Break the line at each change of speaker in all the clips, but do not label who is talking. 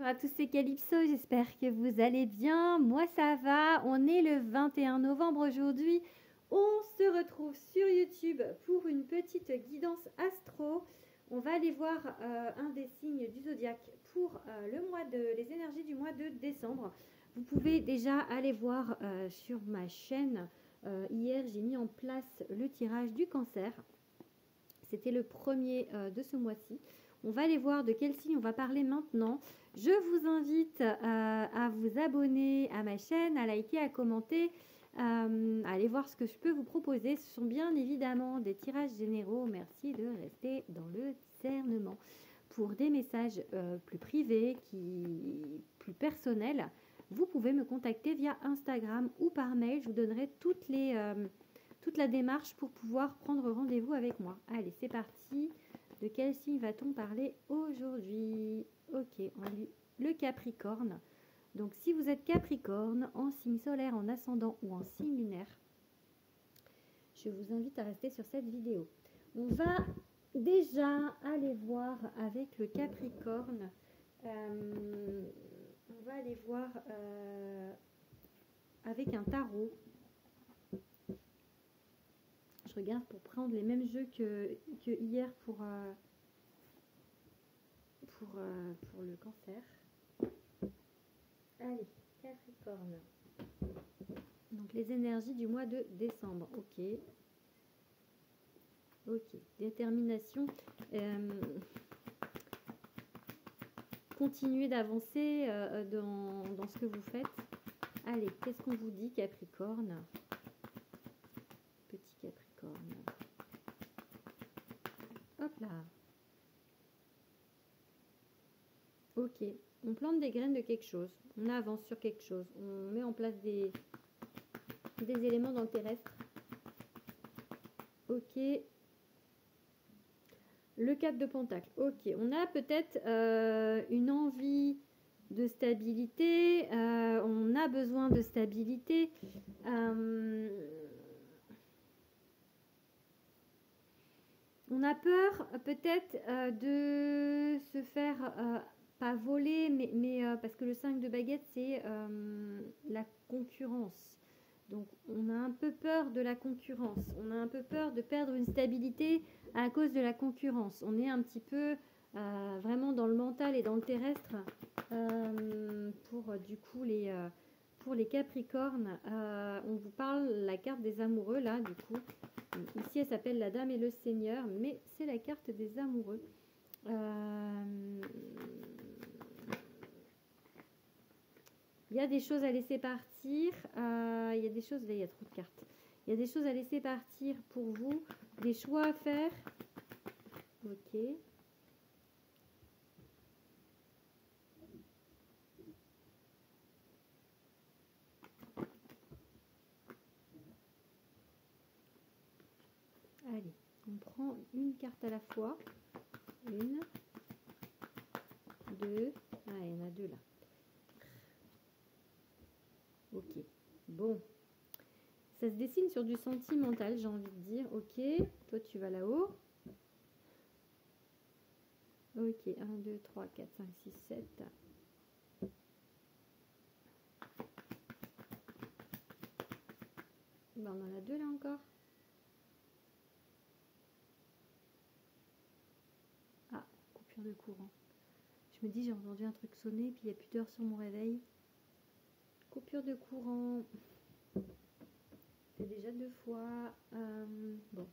Bonjour à tous, c'est Calypso, j'espère que vous allez bien. Moi ça va, on est le 21 novembre aujourd'hui. On se retrouve sur YouTube pour une petite guidance astro. On va aller voir un des signes du zodiaque pour les énergies du mois de décembre. Vous pouvez déjà aller voir sur ma chaîne. Hier j'ai mis en place le tirage du cancer. C'était le premier de ce mois-ci. On va aller voir de quel signe on va parler maintenant. Je vous invite à vous abonner à ma chaîne, à liker, à commenter, à aller voir ce que je peux vous proposer. Ce sont bien évidemment des tirages généraux. Merci de rester dans le discernement. Pour des messages plus privés, plus personnels, vous pouvez me contacter via Instagram ou par mail. Je vous donnerai toute la démarche pour pouvoir prendre rendez-vous avec moi. Allez, c'est parti. De quel signe va-t-on parler aujourd'hui? Ok, on lit le Capricorne. Donc, si vous êtes Capricorne, en signe solaire, en ascendant ou en signe lunaire, je vous invite à rester sur cette vidéo. On va déjà aller voir avec le Capricorne. On va aller voir avec un tarot. Je regarde pour prendre les mêmes jeux que hier pour le cancer. Allez, Capricorne. Donc les énergies du mois de décembre. Ok. Ok. Détermination. Continuez d'avancer dans ce que vous faites. Allez, qu'est-ce qu'on vous dit, Capricorne? Petit Capricorne. Hop là. Ok. On plante des graines de quelque chose. On avance sur quelque chose. On met en place des éléments dans le terrestre. Ok. Le 4 de Pentacle. Ok. On a peut-être une envie de stabilité. On a besoin de stabilité. On a peur peut-être de se faire, pas voler, mais parce que le 5 de baguette, c'est la concurrence. Donc on a un peu peur de la concurrence. On a un peu peur de perdre une stabilité à cause de la concurrence. On est un petit peu vraiment dans le mental et dans le terrestre pour les Capricornes. On vous parle la carte des amoureux là du coup. Ici, elle s'appelle la Dame et le Seigneur, mais c'est la carte des amoureux. Il y a des choses à laisser partir. Il y a des choses, là, il y a trop de cartes. Il y a des choses à laisser partir pour vous, des choix à faire. Ok. Allez, on prend une carte à la fois. Une, deux. Ah, il y en a deux là. Ok. Bon. Ça se dessine sur du sentimental, j'ai envie de dire. Ok. Toi, tu vas là-haut. Ok. 1, 2, 3, 4, 5, 6, 7. Ben, on en a deux là encore. Ah, coupure de courant. Je me dis, j'ai entendu un truc sonner, puis il n'y a plus d'heure sur mon réveil. Coupure de courant. C'est déjà 2 fois. Bon.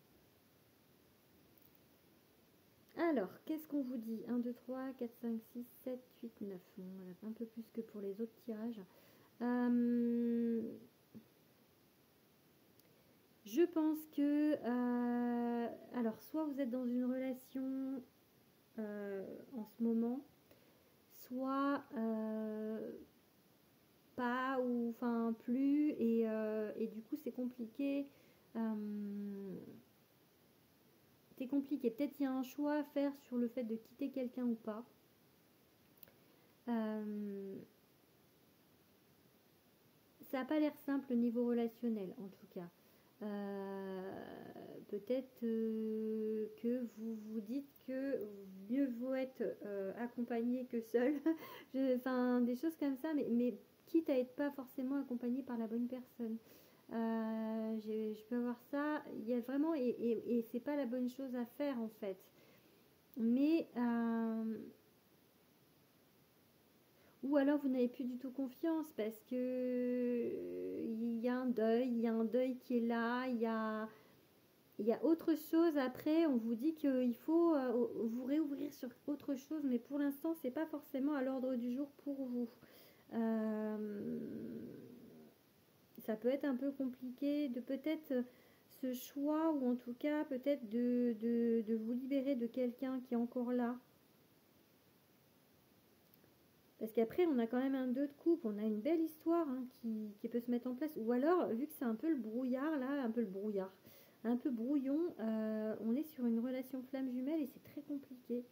Alors, qu'est-ce qu'on vous dit? 1, 2, 3, 4, 5, 6, 7, 8, 9. Bon, voilà, un peu plus que pour les autres tirages. Je pense que... alors, soit vous êtes dans une relation en ce moment, soit pas ou enfin plus et du coup c'est compliqué. C'est compliqué. Peut-être il y a un choix à faire sur le fait de quitter quelqu'un ou pas. Ça n'a pas l'air simple au niveau relationnel en tout cas. peut-être que vous vous dites que mieux vaut être accompagné que seul. Enfin, des choses comme ça, mais quitte à être pas forcément accompagné par la bonne personne. Je peux avoir ça. Il y a vraiment, et c'est pas la bonne chose à faire en fait. Mais ou alors vous n'avez plus du tout confiance parce que il y a un deuil qui est là, il y a autre chose après, on vous dit qu'il faut vous réouvrir sur autre chose, mais pour l'instant, c'est pas forcément à l'ordre du jour pour vous. Euh, Ça peut être un peu compliqué de peut-être ce choix, ou en tout cas peut-être de vous libérer de quelqu'un qui est encore là. Parce qu'après, on a quand même un 2 de coupe, on a une belle histoire hein, qui peut se mettre en place. Ou alors, vu que c'est un peu le brouillard, là, un peu le brouillard, un peu brouillon, on est sur une relation flamme jumelle et c'est très compliqué.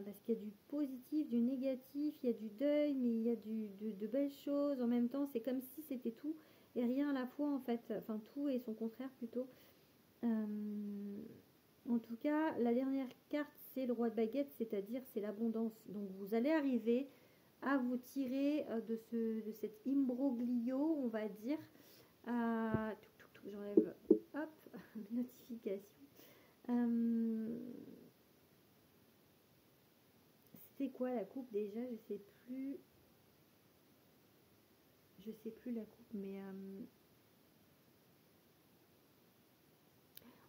Parce qu'il y a du positif, du négatif, il y a du deuil, mais il y a de belles choses. En même temps, c'est comme si c'était tout et rien à la fois, en fait. Enfin, tout et son contraire plutôt. Euh, En tout cas, la dernière carte, c'est le roi de baguette, c'est-à-dire c'est l'abondance. Donc vous allez arriver à vous tirer de cet imbroglio, on va dire. J'enlève, hop, notification. C'était quoi la coupe déjà? Je sais plus. Je sais plus la coupe, mais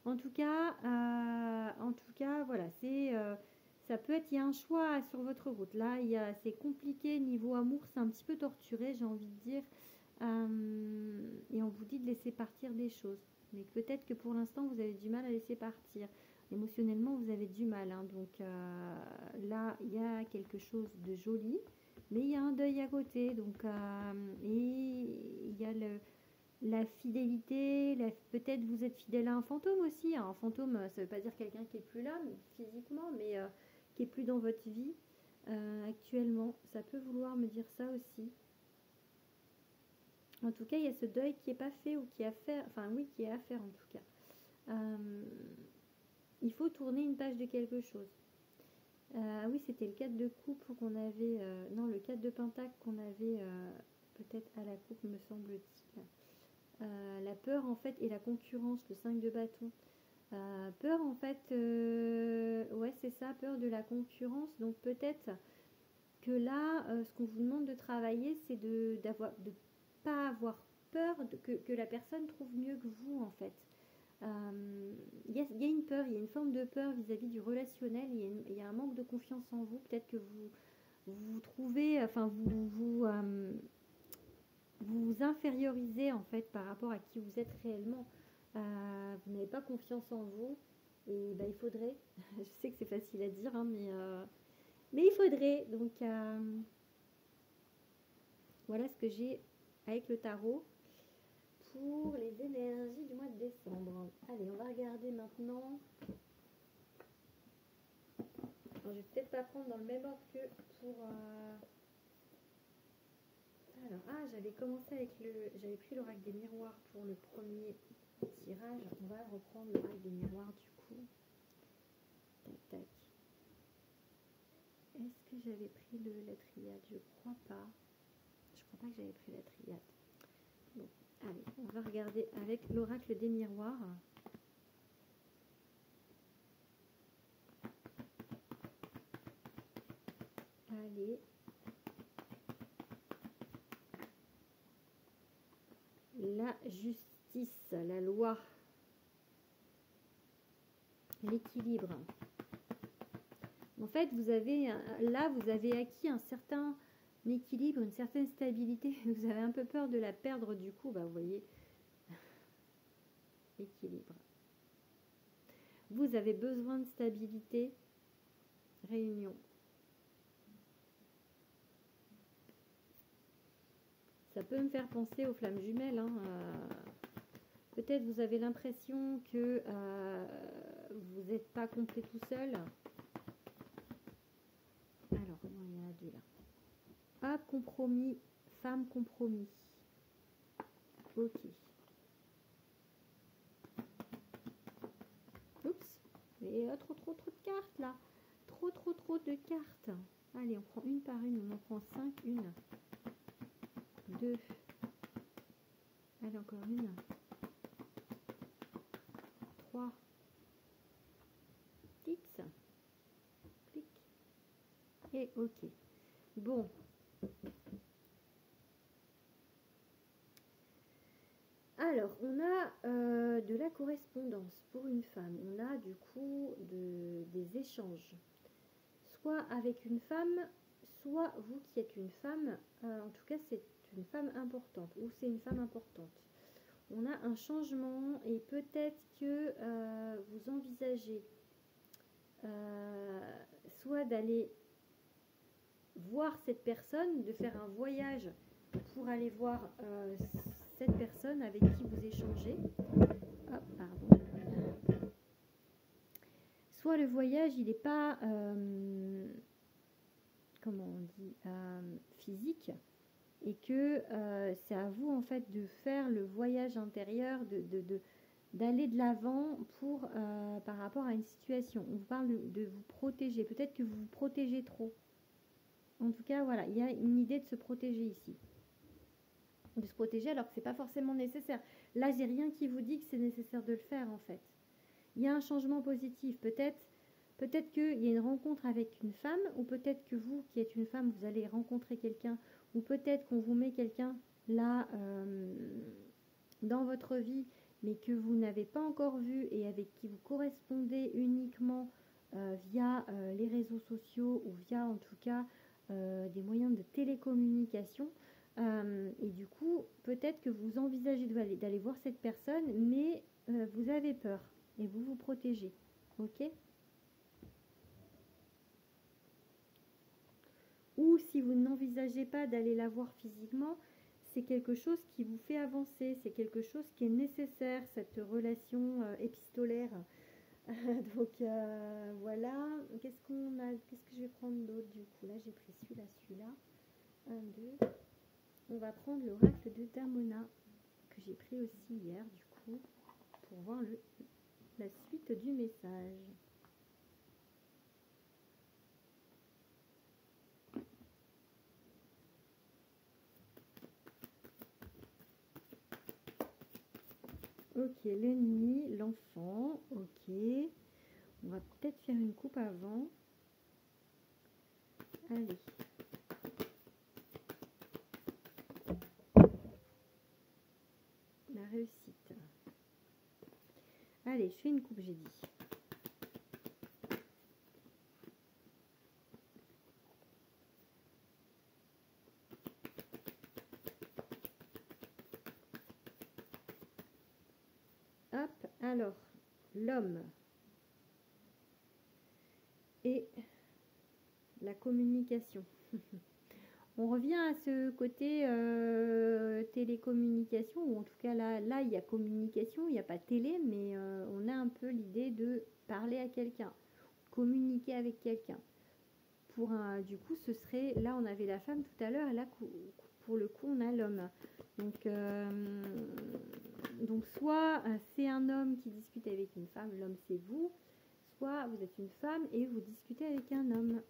en tout cas, voilà, ça peut être, il y a un choix sur votre route. Là, c'est compliqué niveau amour, c'est un petit peu torturé, j'ai envie de dire. Et on vous dit de laisser partir des choses. Mais peut-être que pour l'instant, vous avez du mal à laisser partir. Émotionnellement, vous avez du mal, hein. Donc là, il y a quelque chose de joli, mais il y a un deuil à côté. Donc, et il y a la fidélité, peut-être vous êtes fidèle à un fantôme aussi. Un fantôme, ça veut pas dire quelqu'un qui est plus là physiquement, mais qui est plus dans votre vie actuellement. Ça peut vouloir me dire ça aussi. En tout cas, il y a ce deuil qui est pas fait ou qui est à faire. Enfin oui, qui est à faire en tout cas. Il faut tourner une page de quelque chose. Oui, c'était le 4 de coupe qu'on avait. Non, le 4 de pentacle qu'on avait peut-être à la coupe, me semble-t-il. La peur en fait et la concurrence, le 5 de bâton. Peur en fait, ouais c'est ça, peur de la concurrence. Donc peut-être que là, ce qu'on vous demande de travailler, c'est de pas avoir peur que la personne trouve mieux que vous en fait. Il y a une peur, il y a une forme de peur vis-à-vis du relationnel, il y a un manque de confiance en vous. Peut-être que vous trouvez, enfin vous vous infériorisez en fait par rapport à qui vous êtes réellement. Vous n'avez pas confiance en vous et il faudrait, je sais que c'est facile à dire, hein, mais il faudrait. Donc voilà ce que j'ai avec le tarot pour les énergies du mois de décembre. Allez, on va regarder maintenant. Alors, je vais peut-être pas prendre dans le même ordre que pour... Alors, j'avais commencé avec j'avais pris l'oracle des miroirs pour le premier tirage. On va reprendre l'oracle des miroirs du coup. Tac, tac. Est-ce que j'avais pris la triade? Je crois pas. Je crois pas que j'avais pris la triade. Bon, allez, on va regarder avec l'oracle des miroirs. Allez. La justice, la loi, l'équilibre. En fait, vous avez acquis un certain équilibre, une certaine stabilité. Vous avez un peu peur de la perdre du coup, vous voyez. Équilibre. Vous avez besoin de stabilité. Réunion. Ça peut me faire penser aux flammes jumelles. Hein. Peut-être vous avez l'impression que vous n'êtes pas complet tout seul. Alors, non, il y en a deux là. Hop, compromis, femme compromis. Ok. c'est trop de cartes là. Trop de cartes. Allez, on prend une par une. On en prend 5. 1, 2. Allez, encore une. 3. X. Clic. Et OK. Bon. Alors, on a de la correspondance pour une femme. On a du coup des échanges. Soit avec une femme, soit vous qui êtes une femme. En tout cas, c'est une femme importante ou c'est une femme importante. On a un changement et peut-être que vous envisagez soit d'aller voir cette personne, de faire un voyage pour aller voir cette personne avec qui vous échangez. Hop, pardon. Soit le voyage, il n'est pas, comment on dit, physique, et que c'est à vous en fait de faire le voyage intérieur, d'aller de l'avant pour par rapport à une situation. On vous parle de vous protéger. Peut-être que vous vous protégez trop. En tout cas, voilà, il y a une idée de se protéger ici. De se protéger alors que c'est pas forcément nécessaire. Là, j'ai rien qui vous dit que c'est nécessaire de le faire en fait. Il y a un changement positif. Peut-être qu'il y a une rencontre avec une femme, ou peut-être que vous, qui êtes une femme, vous allez rencontrer quelqu'un, ou peut-être qu'on vous met quelqu'un là dans votre vie, mais que vous n'avez pas encore vu et avec qui vous correspondez uniquement via les réseaux sociaux ou via en tout cas des moyens de télécommunication. Et du coup, peut-être que vous envisagez d'aller voir cette personne, mais vous avez peur et vous vous protégez. Ok ? Ou si vous n'envisagez pas d'aller la voir physiquement, c'est quelque chose qui vous fait avancer, c'est quelque chose qui est nécessaire, cette relation épistolaire. Donc voilà, qu'est-ce que je vais prendre d'autre du coup? Là j'ai pris celui-là. 1, 2. On va prendre l'oracle de Damona, que j'ai pris aussi hier du coup, pour voir la suite du message. Ok, l'ennemi, l'enfant, ok. On va peut-être faire une coupe avant. Allez. La réussite. Allez, je fais une coupe, j'ai dit. Hop, alors, l'homme et la communication. On revient à ce côté télécommunication, ou en tout cas là il y a communication, il n'y a pas télé, mais on a un peu l'idée de parler à quelqu'un, communiquer avec quelqu'un. Du coup, ce serait, là on avait la femme tout à l'heure, et là pour le coup on a l'homme. Donc soit c'est un homme qui discute avec une femme, l'homme c'est vous, soit vous êtes une femme et vous discutez avec un homme.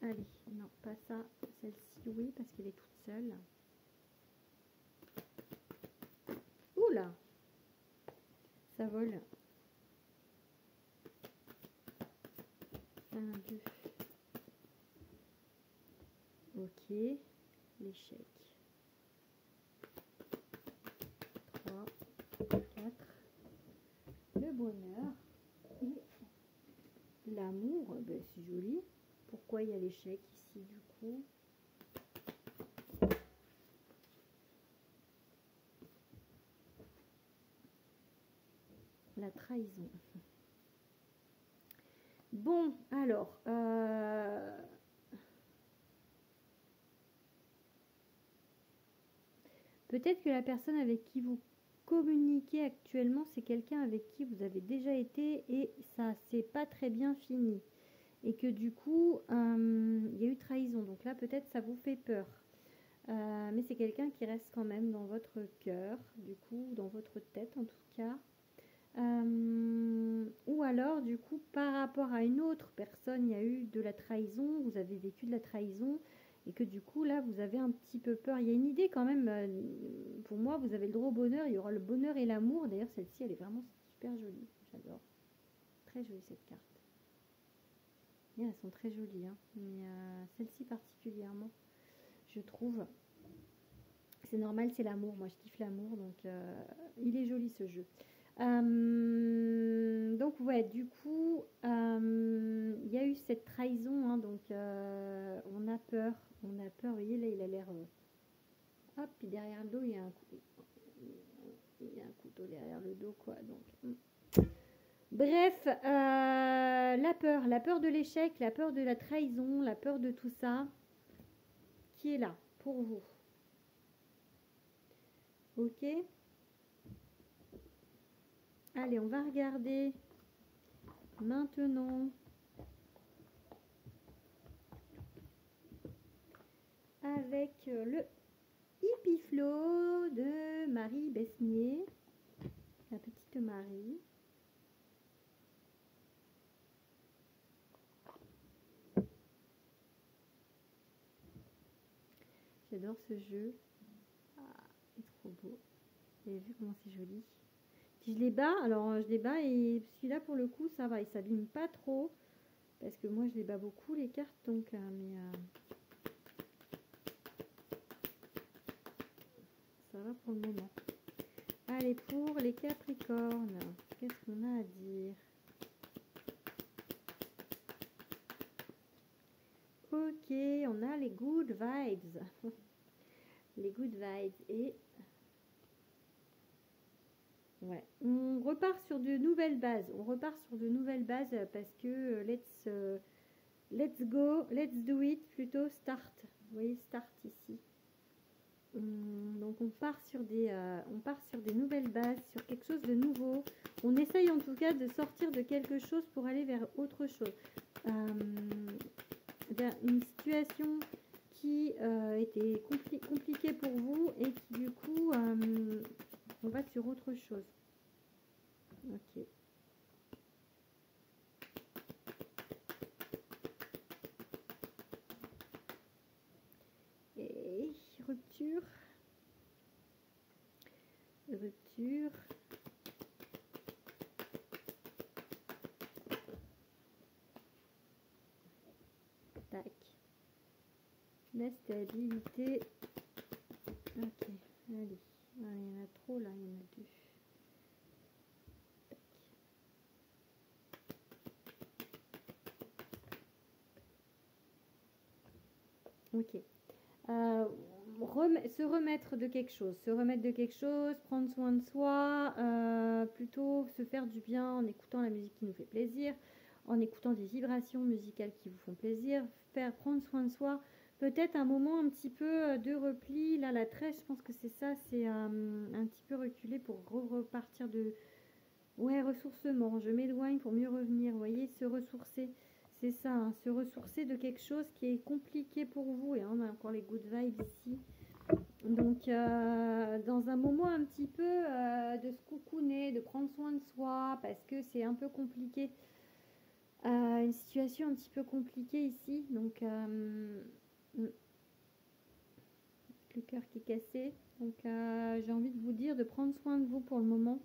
Allez, non, pas ça. Celle-ci, oui, parce qu'elle est toute seule. Oula! Ça vole. 1, 2. Ok. L'échec. 3, 4. Le bonheur. Et l'amour. Ben, c'est joli. Pourquoi il y a l'échec ici du coup? La trahison. Bon, alors, peut-être que la personne avec qui vous communiquez actuellement, c'est quelqu'un avec qui vous avez déjà été et ça s'est pas très bien fini. Et que du coup, il y a eu trahison. Donc là, peut-être ça vous fait peur. Mais c'est quelqu'un qui reste quand même dans votre cœur, du coup, dans votre tête en tout cas. Ou alors, du coup, par rapport à une autre personne, il y a eu de la trahison, vous avez vécu de la trahison, et que du coup, là, vous avez un petit peu peur. Il y a une idée quand même, pour moi, vous avez le droit au bonheur, il y aura le bonheur et l'amour. D'ailleurs, celle-ci, elle est vraiment super jolie, j'adore. Très jolie cette carte. Et elles sont très jolies, hein. Mais celle-ci particulièrement, je trouve. C'est normal, c'est l'amour. Moi, je kiffe l'amour, donc il est joli ce jeu. Donc ouais, du coup, il y a eu cette trahison, hein, donc on a peur, Vous voyez là, il a l'air, hop, puis derrière le dos, il y a un couteau derrière le dos, quoi, donc... Bref, la peur de l'échec, la peur de la trahison, la peur de tout ça, qui est là, pour vous. Ok ? Allez, on va regarder maintenant avec le Hippie Flow de Marie Besnier, la petite Marie. J'adore ce jeu. Ah, il est trop beau. Vous avez vu comment c'est joli. Si je les bats, alors je les bats et celui-là pour le coup ça va, il s'abîme pas trop. Parce que moi je les bats beaucoup les cartes, donc ça va pour le moment. Allez, pour les Capricornes, qu'est-ce qu'on a à dire? Ok, on a les good vibes. Les good vibes. Et ouais, on repart sur de nouvelles bases. Parce que let's go, let's do it, plutôt start. Vous voyez, start ici. Donc on part sur des nouvelles bases, sur quelque chose de nouveau. On essaye en tout cas de sortir de quelque chose pour aller vers autre chose. Vers une situation qui était compliquée pour vous et qui du coup on va sur autre chose. Ok. Et rupture. Tac. La stabilité. Ok, allez. Il y en a trop là, il y en a deux. Tac. Ok. Se remettre de quelque chose, prendre soin de soi, plutôt se faire du bien en écoutant la musique qui nous fait plaisir, en écoutant des vibrations musicales qui vous font plaisir, prendre soin de soi, peut-être un moment un petit peu de repli, là la trêche, je pense que c'est ça, c'est un petit peu reculer pour repartir de... Ouais, ressourcement, je m'éloigne pour mieux revenir, vous voyez, se ressourcer. C'est ça, hein, se ressourcer de quelque chose qui est compliqué pour vous. Et on a encore les good vibes ici. Donc, dans un moment un petit peu de se coucouner, de prendre soin de soi, parce que c'est un peu compliqué. Une situation un petit peu compliquée ici. Donc, le cœur qui est cassé. Donc, j'ai envie de vous dire de prendre soin de vous pour le moment.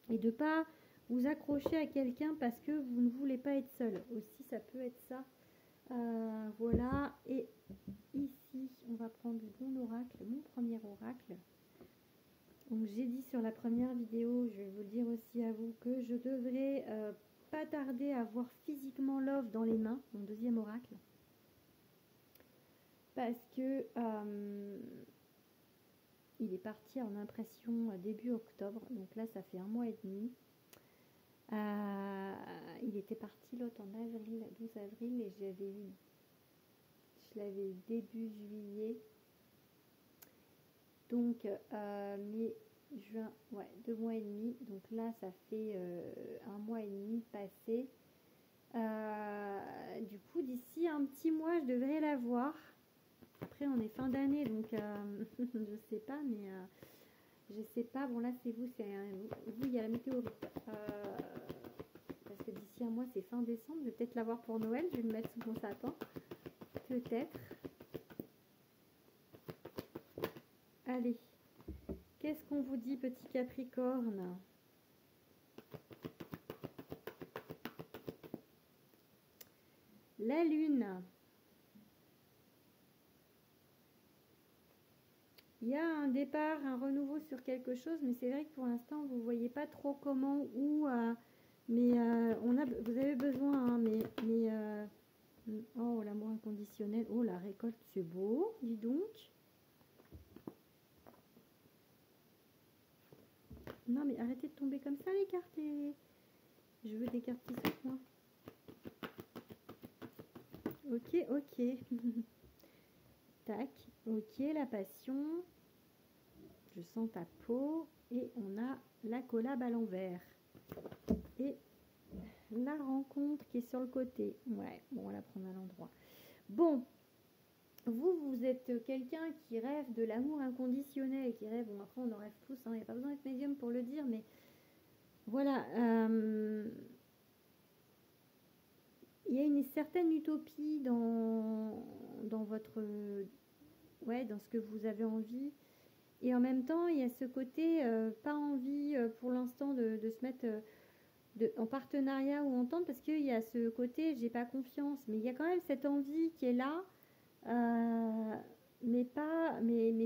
Et de pas vous accrocher à quelqu'un parce que vous ne voulez pas être seul. Aussi, ça peut être ça. Voilà. Et ici, on va prendre mon oracle, mon premier oracle. Donc, j'ai dit sur la première vidéo, je vais vous le dire aussi à vous, que je devrais pas tarder à voir physiquement Love dans les mains, mon deuxième oracle. Parce que il est parti en impression début octobre. Donc là, ça fait 1 mois et demi. Il était parti l'autre en avril, 12 avril, et je l'avais eu début juillet. Donc, mai, juin, ouais, 2 mois et demi. Donc là, ça fait 1 mois et demi passé. Du coup, d'ici un petit mois, je devrais la voir. Après, on est fin d'année, donc je sais pas, mais Je sais pas, bon là c'est vous, vous, il y a la météo. Parce que d'ici un mois c'est fin décembre, je vais peut-être l'avoir pour Noël, je vais le mettre sous mon sapin. Peut-être. Allez, qu'est-ce qu'on vous dit, petit Capricorne? La lune. Il y a un départ, un renouveau sur quelque chose, mais c'est vrai que pour l'instant, vous ne voyez pas trop comment, où, mais vous avez besoin, hein, oh, l'amour inconditionnel, oh, la récolte, c'est beau, dis donc. Non, mais arrêtez de tomber comme ça, les cartes, je veux des cartes qui sortent, moi. Ok, ok. Tac, ok, la passion. Je sens ta peau. Et on a la collab à l'envers. Et la rencontre qui est sur le côté. Ouais, bon, on va la prendre à l'endroit. Bon, vous êtes quelqu'un qui rêve de l'amour inconditionnel, qui rêve, bon après on en rêve tous, il n'y a pas besoin d'être médium pour le dire, mais voilà, il y a une certaine utopie dans votre, ouais, dans ce que vous avez envie, et en même temps il y a ce côté pas envie pour l'instant de se mettre en partenariat ou entente, parce qu'il y a ce côté j'ai pas confiance, mais il y a quand même cette envie qui est là, mais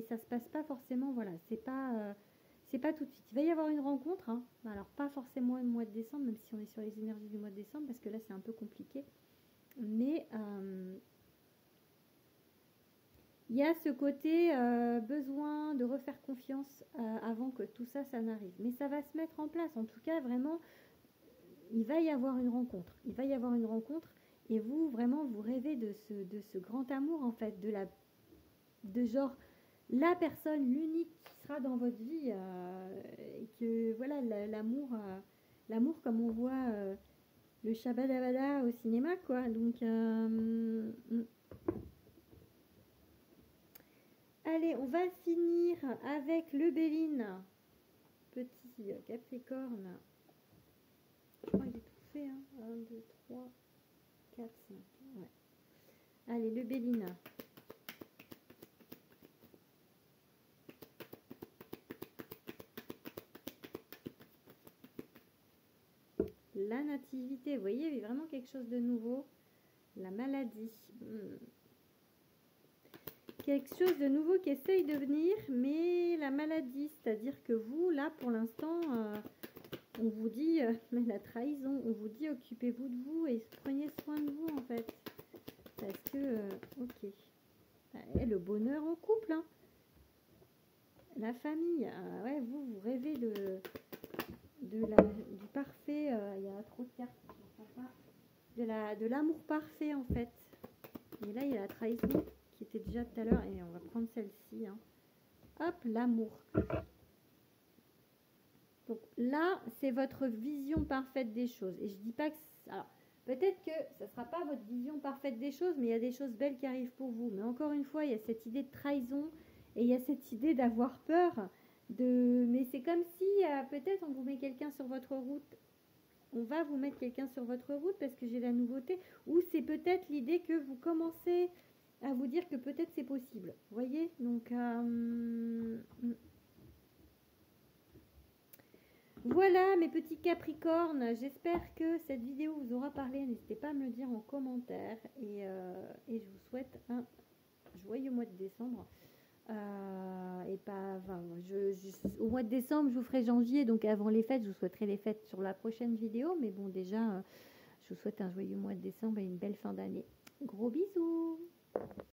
ça se passe pas forcément, voilà, c'est pas tout de suite. Il va y avoir une rencontre, hein. Alors pas forcément le mois de décembre, même si on est sur les énergies du mois de décembre, parce que là c'est un peu compliqué, mais il y a ce côté besoin de refaire confiance avant que tout ça n'arrive, mais ça va se mettre en place, en tout cas vraiment, il va y avoir une rencontre, et vous vraiment vous rêvez de ce grand amour, en fait, de genre la personne, l'unique qui sera dans votre vie, et que voilà, l'amour comme on voit le Shabadabada au cinéma, quoi. Donc allez, on va finir avec le Béline, petit Capricorne. Je crois que j'ai tout fait, hein. 1, 2, 3, 4, 5, ouais. Allez, le Béline. La nativité, vous voyez, il y a vraiment quelque chose de nouveau. La maladie. Quelque chose de nouveau qui essaye de venir, mais la maladie, c'est-à-dire que vous, là, pour l'instant, on vous dit, la trahison, on vous dit occupez-vous de vous et prenez soin de vous, en fait. Parce que, ok. Et le bonheur en couple, hein. La famille, ouais, vous rêvez du parfait, il y a trop de cartes, de l'amour parfait, en fait. Et là il y a la trahison qui était déjà tout à l'heure, et on va prendre celle-ci, hein. Hop, l'amour. Donc là c'est votre vision parfaite des choses, et je dis pas que, alors peut-être que ça sera pas votre vision parfaite des choses, mais il y a des choses belles qui arrivent pour vous, mais encore une fois il y a cette idée de trahison, et il y a cette idée d'avoir peur mais c'est comme si peut-être on vous met quelqu'un sur votre route, on va vous mettre quelqu'un sur votre route parce que j'ai la nouveauté, ou c'est peut-être l'idée que vous commencez à vous dire que peut-être c'est possible, vous voyez. Donc voilà mes petits Capricornes, j'espère que cette vidéo vous aura parlé, n'hésitez pas à me le dire en commentaire, et je vous souhaite un joyeux mois de décembre. Et pas, enfin, au mois de décembre je vous ferai janvier, donc avant les fêtes je vous souhaiterai les fêtes sur la prochaine vidéo, mais bon déjà je vous souhaite un joyeux mois de décembre et une belle fin d'année. Gros bisous.